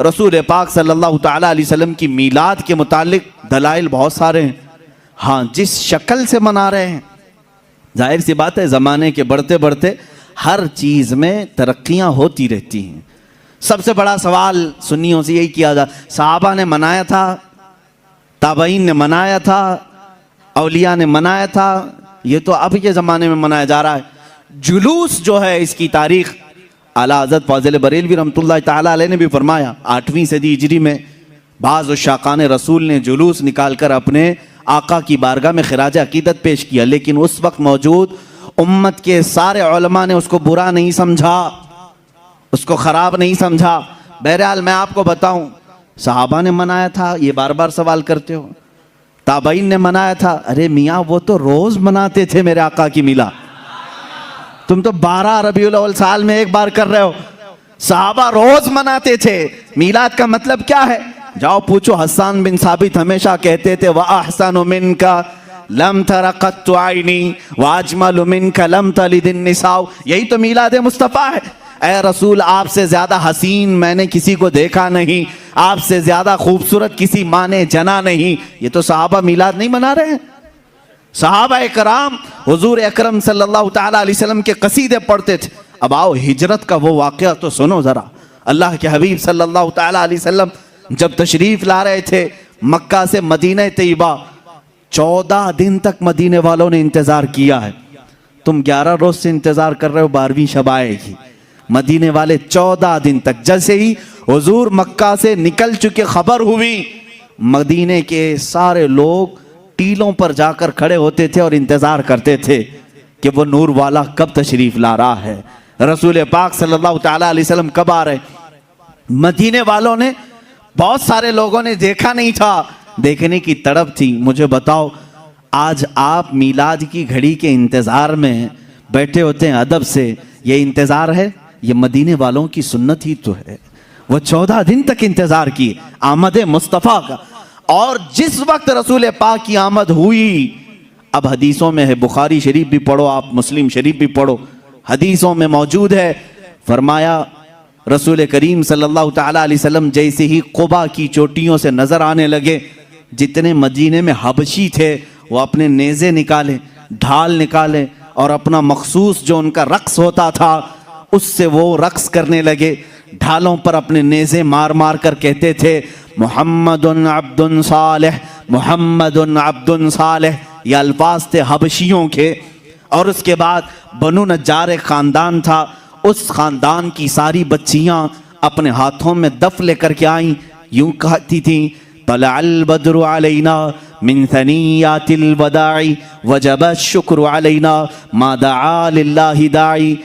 रसूल पाक सल्लल्लाहु ताला अलैहि वसल्लम की मीलाद के मुतालिक दलाइल बहुत सारे हैं। हाँ, जिस शक्ल से मना रहे हैं, जाहिर सी बात है ज़माने के बढ़ते बढ़ते हर चीज़ में तरक्कियाँ होती रहती हैं। सबसे बड़ा सवाल सुन्नियों से यही किया जा, सहाबा ने मनाया था, ताबईन ने मनाया था, औलिया ने मनाया था, ये तो अब के ज़माने में मनाया जा रहा है। जुलूस जो है इसकी तारीख़ आला हज़रत फ़ाज़िल बरेलवी रहमतुल्लाह ताला अलैह ने भी फरमाया। 8वीं सदी हिजरी में बाज़ शाकान रसूल ने जुलूस निकाल कर अपने आका की बारगाह में खिराज अकीदत पेश किया, लेकिन उस वक्त मौजूद उम्मत के सारे उलमा ने उसको बुरा नहीं समझा, उसको ख़राब नहीं समझा। बहरहाल मैं आपको बताऊं, सहाबा ने मनाया था, ये बार बार सवाल करते हो। ताबईन ने मनाया था, अरे मियाँ वो तो रोज़ मनाते थे मेरे आका की मिला, तुम तो 12 रबीउल अव्वल साल में एक बार कर रहे हो। सहाबा रोज मनाते थे। मीलाद का मतलब क्या है? जाओ पूछो, हसन बिन साबित हमेशा कहते थे व अहसनु मिनका लम तरा कत्तु आइनी व अजमलु मिनका लम तलिदिन निसाउ। यही तो मीलाद मुस्तफ़ा है। ऐ रसूल, आपसे ज्यादा हसीन मैंने किसी को देखा नहीं, आपसे ज्यादा खूबसूरत किसी माँ ने जना नहीं। ये तो सहाबा मीलाद नहीं मना रहे हैं। सहाबा कराम हुजूर अकरम सल्लल्लाहु ताला अलैहि वसल्लम के कसीदे पढ़ते थे। अब आओ हिजरत का वो वाक़या तो सुनो ज़रा। अल्लाह के हबीब सल्लल्लाहु ताला अलैहि वसल्लम जब तशरीफ़ ला रहे थे मक्का से मदीना तैयबा, 14 दिन तक मदीने वालों ने इंतज़ार किया है। तुम 11 रोज़ से इंतज़ार कर रहे हो 12वीं शब आएगी। मदीने वाले 14 दिन तक, जैसे ही हुजूर मक्का से निकल चुके खबर हुई, मदीने के सारे लोग टीलों पर जाकर खड़े होते थे और इंतज़ार करते थे कि वो नूर वाला कब तशरीफ़ ला रहा है, रसूल पाक सल्लल्लाहु ताला अलैहि वसल्लम कब आ रहे। मदीने वालों ने, बहुत सारे लोगों ने देखा नहीं था, देखने की तड़प थी। मुझे बताओ, आज आप मीलाद की घड़ी के इंतज़ार में बैठे होते हैं अदब से, ये इंतज़ार है? ये मदीने वालों की सुन्नत ही तो है। वो 14 दिन तक इंतज़ार किए आमद मुस्तफ़ा का। और जिस वक्त रसूल पाक की आमद हुई, अब हदीसों में है, बुखारी शरीफ भी पढ़ो आप, मुस्लिम शरीफ भी पढ़ो, हदीसों में मौजूद है, फरमाया रसूल करीम सल्लल्लाहु ताला अलैहि वसल्लम जैसे ही कुबा की चोटियों से नजर आने लगे, जितने मदीने में हबशी थे वो अपने नेज़े निकाले, ढाल निकाले और अपना मखसूस जो उनका रक्स होता था उससे वो रक्स करने लगे। ढालों पर अपने नेज़े मार मार कर कहते थे मुहम्मदुन अब्दुन सालेह, मुहम्मदुन अब्दुन सालेह। ये अल्फाज थे हबशियों के। और उसके बाद बनु नज्जार ख़ानदान था, उस ख़ानदान की सारी बच्चियाँ अपने हाथों में दफ लेकर के आईं, यूँ कहती थीं तलअल बद्रु अलैना मिन सनियातिल वदाई वजब शुक्र अलैना मा दआ लिल्लाहि दाई।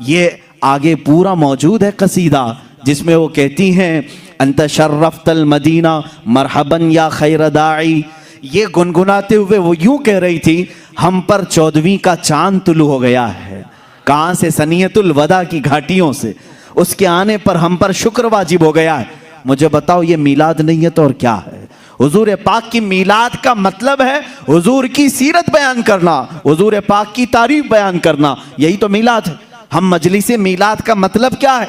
ये आगे पूरा मौजूद है कसीदा, जिसमें वो कहती हैं अंत शर्रफ्तल मदीना मरहबन या खैर दाई। ये गुनगुनाते हुए वो यूं कह रही थी, हम पर 14वीं का चांद तुलू हो गया है। कहाँ से? सनियतुल वदा की घाटियों से। उसके आने पर हम पर शुक्र वाजिब हो गया है। मुझे बताओ, ये मीलाद नहीं है तो और क्या है? हुजूर पाक की मीलाद का मतलब है हुजूर की सीरत बयान करना, हुजूर पाक की तारीफ बयान करना, यही तो मीलाद है। हम मजलिसे मीलाद का मतलब क्या है?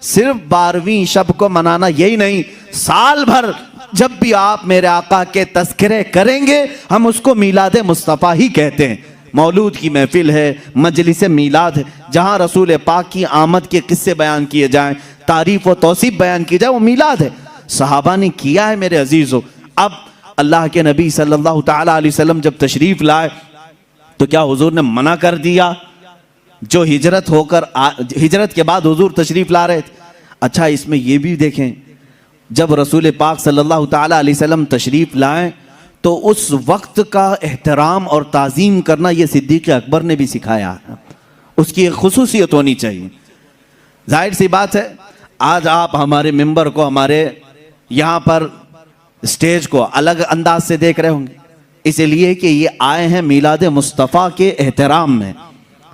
सिर्फ 12वीं शब को मनाना, यही नहीं, साल भर जब भी आप मेरे आका के तज़किरे करेंगे हम उसको मीलाद मुस्तफ़ा ही कहते हैं। मौलूद की महफिल है, मजलिस मीलाद है, जहाँ रसूल पाक की आमद के किस्से बयान किए जाएं, तारीफ़ व तौसीफ़ बयान की जाए, वो मीलाद है। सहाबा ने किया है मेरे अजीज़ों। अब अल्लाह के नबी सल्लल्लाहु ताला अलैहि वसल्लम जब तशरीफ़ लाए तो क्या हुजूर ने मना कर दिया? जो हिजरत के बाद हुजूर तशरीफ़ ला रहे थे। अच्छा, इसमें ये भी देखें, जब रसूल पाक सल्लल्लाहु ताला अलैहि वसल्लम तशरीफ़ लाएं तो उस वक्त का एहतराम और ताज़ीम करना ये सिद्दीक़ अकबर ने भी सिखाया है। उसकी एक खुसूसियत होनी चाहिए। जाहिर सी बात है, आज आप हमारे मिंबर को, हमारे यहाँ पर स्टेज को अलग अंदाज से देख रहे होंगे, इसलिए कि ये आए हैं मीलाद मुस्तफ़ा के एहतराम में।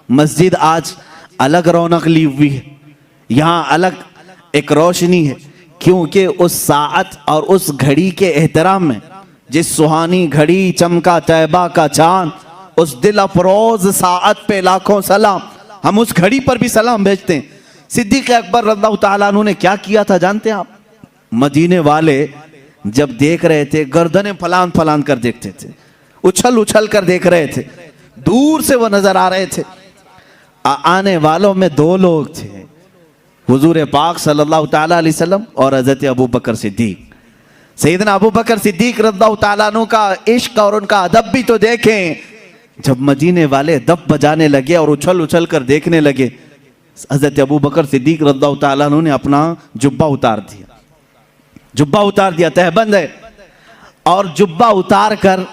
मस्जिद आज अलग रौनक ली हुई है, यहाँ अलग एक रोशनी है, क्योंकि उस साअत और उस घड़ी के एहतराम में, जिस सुहानी घड़ी चमका तैबा का चांद, उस दिल अफरोज साअत पे लाखों सलाम। हम उस घड़ी पर भी सलाम भेजते हैं। सिद्दीक़ अकबर रज़ियल्लाहु ताला अन्हु ने क्या किया था जानते हैं आप? मदीने वाले जब देख रहे थे गर्दनें फलान फलान कर देखते थे, उछल उछल कर देख रहे थे, दूर से वो नजर आ रहे थे। आने वालों में दो लोग थे, हुजूर पाक सल्लल्लाहु ताला अलैहि वसल्लम और हजरत अबू बकर सिद्दीक। सैयदना अबू बकर सिद्दीक रज़ियल्लाहु ताला अन्हु का इश्क और उनका अदब भी तो देखें। जब मदीने वाले दब बजाने लगे और उछल उछल कर देखने लगे, हजरत अबू बकर सिद्दीक रज़ियल्लाहु ताला अन्हु ने अपना जुब्बा उतार दिया, जुब्बा उतार दिया, तहबंद है, और जुब्बा उतार कर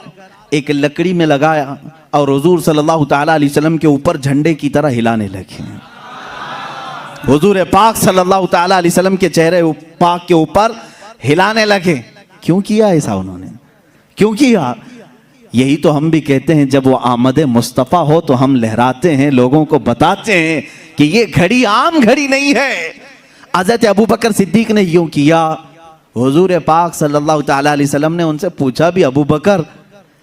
एक लकड़ी में लगाया और हुजूर सल्लल्लाहु ताला अलैहि वसल्लम के ऊपर झंडे की तरह हिलाने लगे। हुजूर पाक सल्लल्लाहु ताला अलैहि वसल्लम के चेहरे पाक के ऊपर हिलाने लगे। क्यों किया ऐसा उन्होंने, क्यों किया? यही तो हम भी कहते हैं, जब वो आमद मुस्तफ़ा हो तो हम लहराते हैं, लोगों को बताते हैं कि ये घड़ी आम घड़ी नहीं है। हज़रत अबू बकर सिद्दीक ने यूं किया। हुजूर पाक सल्लल्लाहु ताला अलैहि वसल्लम ने उनसे पूछा भी, अबू बकर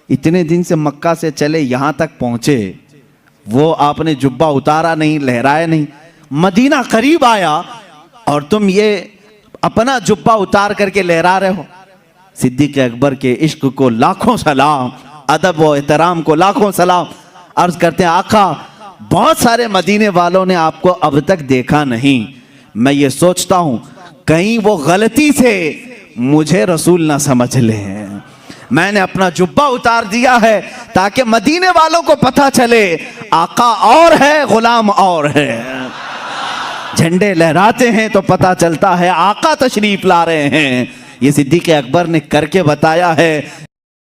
इतने दिन से मक्का से चले यहाँ तक पहुंचे, वो आपने जुब्बा उतारा नहीं, लहराया नहीं, मदीना करीब आया और तुम ये अपना जुब्बा उतार करके लहरा रहे हो। सिद्दीक अकबर के इश्क को लाखों सलाम, अदब व एहतराम को लाखों सलाम। अर्ज करते हैं, आका बहुत सारे मदीने वालों ने आपको अब तक देखा नहीं, मैं ये सोचता हूं कहीं वो गलती से मुझे रसूल ना समझ लें। मैंने अपना जुब्बा उतार दिया है ताकि मदीने वालों को पता चले आका और है, गुलाम और है। झंडे लहराते हैं तो पता चलता है आका तशरीफ ला रहे हैं। ये सिद्दीक अकबर ने करके बताया है,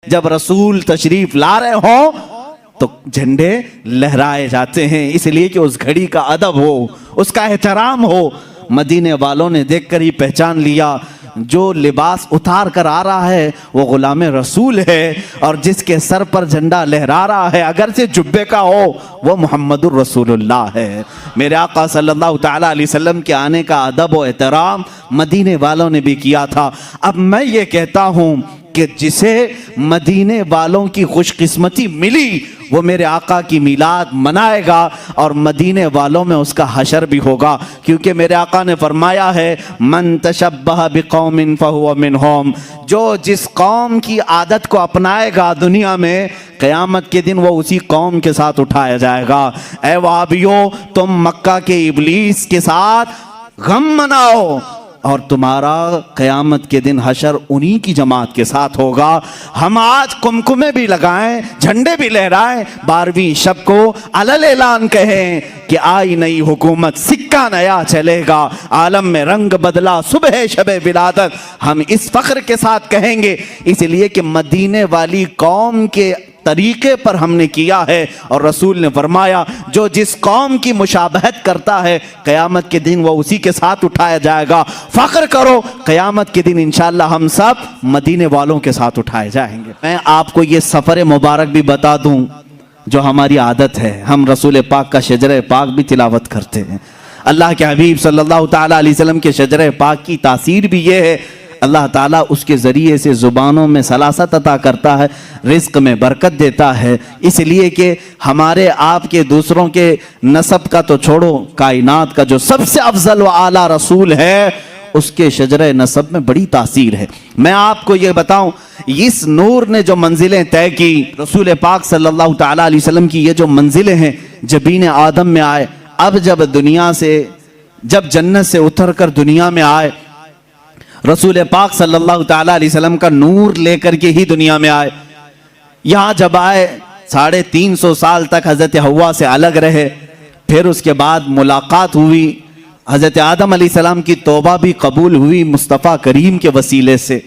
जब रसूल तशरीफ ला रहे हो तो झंडे लहराए जाते हैं, इसलिए कि उस घड़ी का अदब हो, उसका एहतराम हो। मदीने वालों ने देखकर ही पहचान लिया, जो लिबास उतार कर आ रहा है वो गुलाम रसूल है, और जिसके सर पर झंडा लहरा रहा है अगर से जुब्बे का हो वो मुहम्मदुर रसूलुल्लाह है। मेरे आका सल्लल्लाहु ताला अलैहि वसल्लम के आने का अदब और एहतराम मदीने वालों ने भी किया था। अब मैं ये कहता हूँ कि जिसे मदीने वालों की खुशकिस्मती मिली वो मेरे आका की मिलाद मनाएगा और मदीने वालों में उसका हशर भी होगा, क्योंकि मेरे आका ने फरमाया है, मन तशब्बह बिकौमिन फहुवा मिनहुम, जो जिस कौम की आदत को अपनाएगा दुनिया में, क़यामत के दिन वो उसी कौम के साथ उठाया जाएगा। ऐ वहाबियो, तुम मक्का के इब्लीस के साथ गम मनाओ और तुम्हारा क़यामत के दिन हशर उन्हीं की जमात के साथ होगा। हम आज कुमकुमे भी लगाएं, झंडे भी लहराएं, 12वीं शब को अलल ऐलान कहें कि आई नई हुकूमत, सिक्का नया चलेगा, आलम में रंग बदला, सुबह शबे विलादत, हम इस फख्र के साथ कहेंगे, इसलिए कि मदीने वाली कौम के तरीके पर हमने किया है। और रसूल ने फरमाया, जो जिस कौम की मुशाबहत करता है क़यामत के दिन वो उसी के साथ उठाया जाएगा। फ़ख्र करो, क़यामत के दिन इंशाअल्लाह हम सब मदीने वालों के साथ उठाए जाएंगे। मैं आपको ये सफ़र मुबारक भी बता दूं, जो हमारी आदत है, हम रसूल पाक का शजरे पाक भी तिलावत करते हैं। अल्लाह के हबीब सल्लल्लाहु ताला अलैहि वसल्लम के शजरे पाक की तासीर भी ये है, अल्लाह ताला उसके ज़रिए से ज़ुबानों में सलासत अता करता है, रिज़्क़ में बरकत देता है। इसलिए कि हमारे आपके दूसरों के नसब का तो छोड़ो, कायनात का जो सबसे अफजल व आला रसूल है उसके शजरे नसब में बड़ी तासीर है। मैं आपको ये बताऊं, इस नूर ने जो मंजिलें तय की, रसूल पाक सल्लल्लाहु ताला अलैहि वसल्लम की ये जो मंजिलें हैं, जबीन आदम में आए, अब जब दुनिया से, जब जन्नत से उतर कर दुनिया में आए, रसूल पाक सल्लल्लाहु ताला अलैहि वसल्लम का नूर लेकर के ही दुनिया में आए। यहाँ जब आए 350 साल तक हज़रत हव्वा से अलग रहे, फिर उसके बाद मुलाकात हुई, हज़रत आदम अलैहिस्सलाम की तौबा भी कबूल हुई मुस्तफ़ा करीम के वसीले से।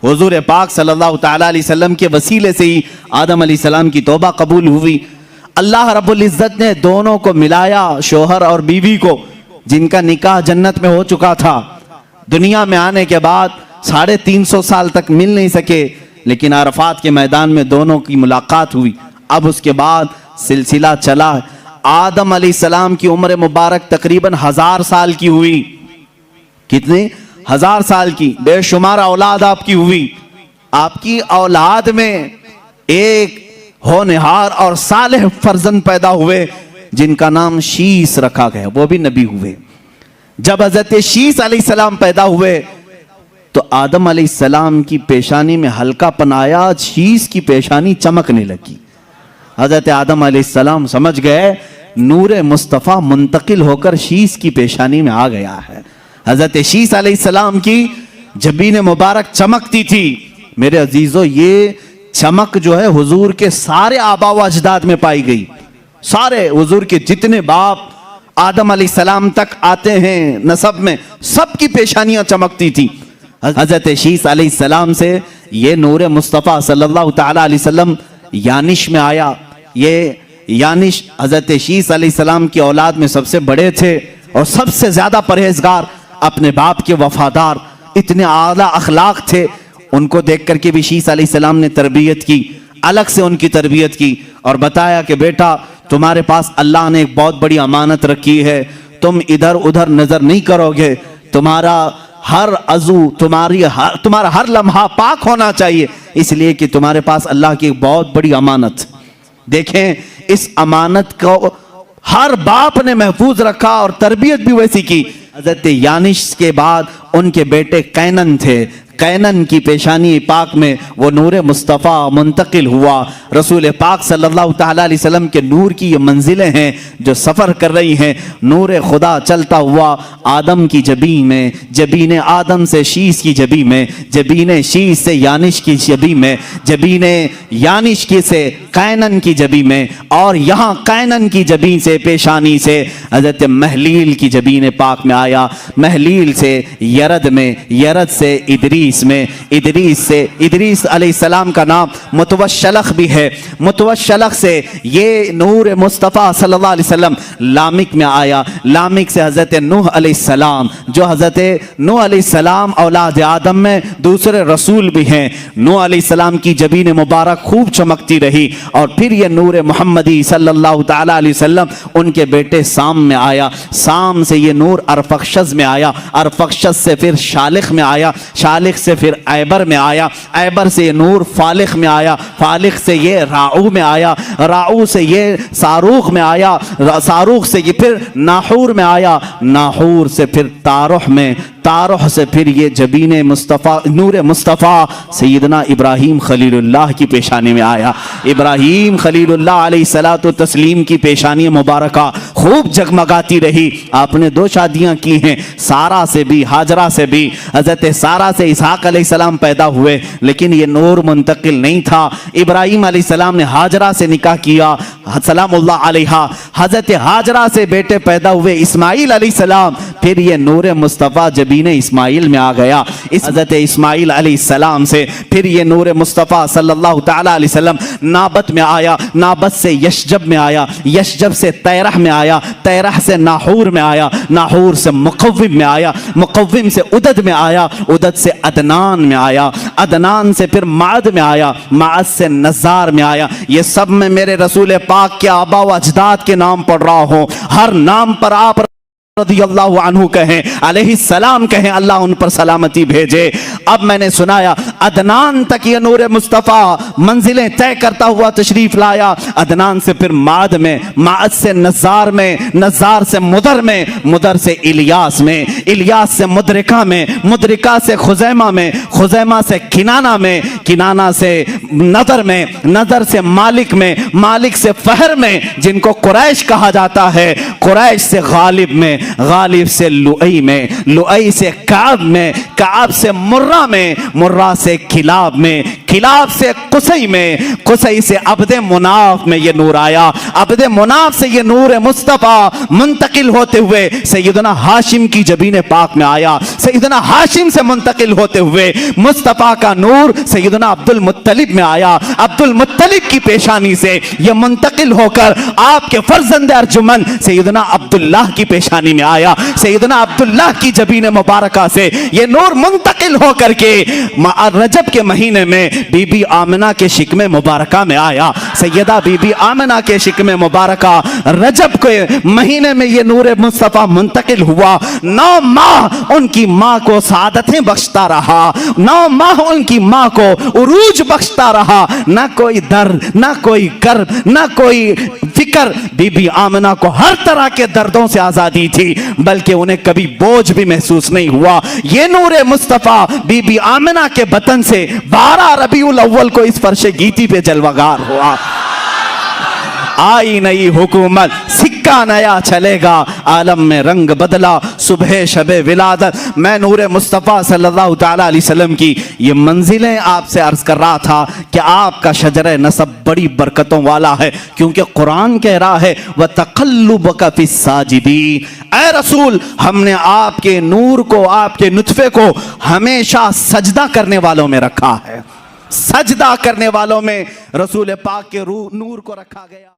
हुज़ूर पाक सल्लल्लाहु ताला अलैहि वसल्लम के वसीले से ही आदम अलैहिस्सलाम की तौबा कबूल हुई। अल्लाह रब्बुल इज़्ज़त ने दोनों को मिलाया, शोहर और बीवी को, जिनका निकाह जन्नत में हो चुका था। दुनिया में आने के बाद 350 साल तक मिल नहीं सके, लेकिन अरफात के मैदान में दोनों की मुलाकात हुई। अब उसके बाद सिलसिला चला। आदम अलैहिस्सलाम की उम्र मुबारक तकरीबन 1000 साल की हुई। कितने? 1000 साल की। बेशुमार औलाद आपकी हुई। आपकी औलाद में एक होनहार और सालेह फर्जंद पैदा हुए, जिनका नाम शीस रखा गया, वो भी नबी हुए। जब हजरत शीस अलैहिस्सलाम पैदा हुए तो आदम अलैहिस्सलाम की पेशानी में हल्कापन आया, शीश की पेशानी चमकने लगी। हजरत आदम अलैहिस्सलाम समझ गए नूर मुस्तफ़ा मुंतकिल होकर शीश की पेशानी में आ गया है। हजरत शीश अलैहिस्सलाम की जबीन मुबारक चमकती थी। मेरे अजीजों, ये चमक जो है हुजूर के सारे आबा व अजदाद में पाई गई। सारे हुजूर के जितने बाप आदम अलैहिस्सलाम तक आते हैं नसब में, सबकी पेशानियां चमकती थी। हजरत शीश अलैहिस्सलाम से ये नूर मुस्तफ़ा सल्लल्लाहु तआला अलैहि वसल्लम यानिश में आया। ये यानिश हजरत शीश अलैहिस्सलाम की औलाद में सबसे बड़े थे और सबसे ज्यादा परहेजगार, अपने बाप के वफादार, इतने आला अखलाक थे। उनको देख करके भी शीश अलैहिस्सलाम ने तरबियत की, अलग से उनकी तरबियत की और बताया कि बेटा तुम्हारे पास अल्लाह ने एक बहुत बड़ी अमानत रखी है, तुम इधर उधर नजर नहीं करोगे, तुम्हारा हर अज़ू, तुम्हारा हर लम्हा पाक होना चाहिए, इसलिए कि तुम्हारे पास अल्लाह की एक बहुत बड़ी अमानत। देखें, इस अमानत को हर बाप ने महफूज रखा और तरबियत भी वैसी की। हजरत यानिश के बाद उनके बेटे कैनन थे। कैनन की पेशानी पाक में वो नूर मुस्तफ़ा मुंतकिल हुआ। रसूल पाक सल्लल्लाहु तआला अलैहि वसल्लम के नूर की ये मंजिलें हैं जो सफ़र कर रही हैं। नूर खुदा चलता हुआ आदम की जबी में, जबीन आदम से शीश की जबी में, जबीन शीश से यानिश की जबी में, जबीन यानिश की से कैनन की जबी में, और यहाँ कैनन की जबी से पेशानी से हज़रत महलील की जबीन पाक में आया। महलील से यरद में, यरद से इदरीस में, इदरीस से, इदरीस अलैहिस्सलाम का नाम मुतवश्शलख भी है। मुतवश्शलख से ये नूर मुस्तफ़ा सल्लल्लाहु अलैहि वसल्लम लामिक में आया। लामिक से हज़रत नूह अलैहिस्सलाम, जो हज़रत नूह अलैहिस्सलाम औलाद आदम में दूसरे रसूल भी हैं। नूह अलैहिस्सलाम की जबीन मुबारक खूब चमकती रही और फिर ये नूर मोहम्मदी सल्लल्लाहु तआला अलैहि वसल्लम उनके बेटे साम में आया। साम से ये नूर अरफक्षस में आया। अरफक्षस से फिर शालिख में आया। शालिख से फिर ऐबर में आया। ऐबर से ये नूर फालिख में आया। फालिख से ये राऊ में आया। राऊ से ये सारूख में आया। सारूख से ये फिर नाहूर में आया। नाहूर से फिर तारुह में, तारुह से फिर ये जबीन मुस्तफ़ा, नूर मुस्तफ़ा सैयदना इब्राहीम खलीलुल्लाह की पेशानी में आया। इब्राहीम खलीलुल्लाह अलैहिस्सलातु तस्लीम की पेशानी मुबारका खूब जगमगाती रही। आपने 2 शादियां की हैं, सारा से भी, हाजरा से भी। हज़रत सारा से इसहाक अलैहिस्सलाम पैदा हुए, लेकिन ये नूर मुंतकिल नहीं था। इब्राहीम अलैहिस्सलाम ने हाजरा से निकाह किया, सलामुल्लाह अलैहा। हज़रत हाजरा से बेटे पैदा हुए इस्माईल अलैहिस्सलाम, फिर ये नूर मुस्तफ़ा जबीन इस्माईल में आ गया। इस हज़रत इस्माईल अलैहिस्सलाम से फिर ये नूर मुस्तफ़ा सल्लल्लाहु तआला अलैहि वसल्लम नाबत में आया। नाबत से यशजब में आया। यशजब से तैरह में आया। तैरह से नाहूर में आया। नाहूर से मुक़व्विम में आया। मुक़व्विम से उदद में आया। उदद से अदनान में आया। अदनान से फिर माद में आया। माद से नज़ार में आया। ये सब में मेरे रसूल पाक के आबा व अजदाद के नाम पढ़ रहा हूँ। हर नाम पर आप रज़ियल्लाहु अन्हु कहें, अलैहिस्सलाम कहें, अल्लाह उन पर सलामती भेजे। अब मैंने सुनाया अदनान तक ये नूर मुस्तफ़ा मंजिलें तय करता हुआ तशरीफ लाया। अदनान से फिर माद में, माद से नज़ार में, नज़ार से मुदर में, मुदर से इलियास में, इलियास से मुदरिका में, मुदरिका से खुज़ैमा में, खुज़ैमा से किनाना में, किनाना से नदर में, नदर से मालिक में, मालिक से फहर में, जिनको कुरैश कहा जाता है, कुरैश से गालिब में, गालिब से लुई में, लुई से काब में, काब से मुर्रा में, मुर्रा से किलाब में, किलाब से कुसई में, कुसई से अब्दे मुनाफ में ये नूर आया। अब्दे मुनाफ से ये नूर मुस्तफ़ा मुंतकिल होते हुए सैयदना हाशिम की जबीन पाक में आया। सैयदना हाशिम से मुंतकिल होते हुए मुस्तफ़ा का नूर सैयदना अब्दुल मुत्तलिब में आया। अब्दुल मुत्तलिब की पेशानी से ये मुंतकिल होकर आपके फर्जंद अर्जुमन सैयदना अब्दुल्लाह की पेशानी में आया। सैयदना अब्दुल्लाह की जबीन मुबारका से ये नूर मुंतकिल होकर के रजब के महीने में बीबी आमिना के शिकमे मुबारका में आया। सैयदा बीबी आमिना के शिकमे मुबारका रजब के महीने में ये नूर मुस्तफ़ा मुंतकिल हुआ। 9 माह उनकी माँ को सादतें बख्शता रहा। 9 माह उनकी माँ को उरूज बख्शता रहा। ना कोई दर्द, ना कोई कर्ब, ना कोई फिक्र फिक्र बीबी आमिना को हर तरह के दर्दों से आजादी थी, बल्कि उन्हें कभी बोझ भी महसूस नहीं हुआ। ये नूरे मुस्तफा बीबी आमिना के बतन से 12 रबीउल अव्वल को इस फर्शे गीती पे जलवागार हुआ। आई नई हुकूमत, सिक्का नया चलेगा, आलम में रंग बदला, सुबह शबे विलादत। मैं नूरे मुस्तफ़ा सल्लल्लाहु तआला अलैहि वसल्लम की ये मंजिलें आपसे अर्ज कर रहा था कि आपका शजर नसब बड़ी बरकतों वाला है, क्योंकि कुरान कह रहा है व तक़ल्लुबका फ़िस्साजिदीन। ऐ रसूल, हमने आपके नूर को, आपके नुतफे को हमेशा सजदा करने वालों में रखा है। सजदा करने वालों में रसूल पाक के नूर को रखा गया।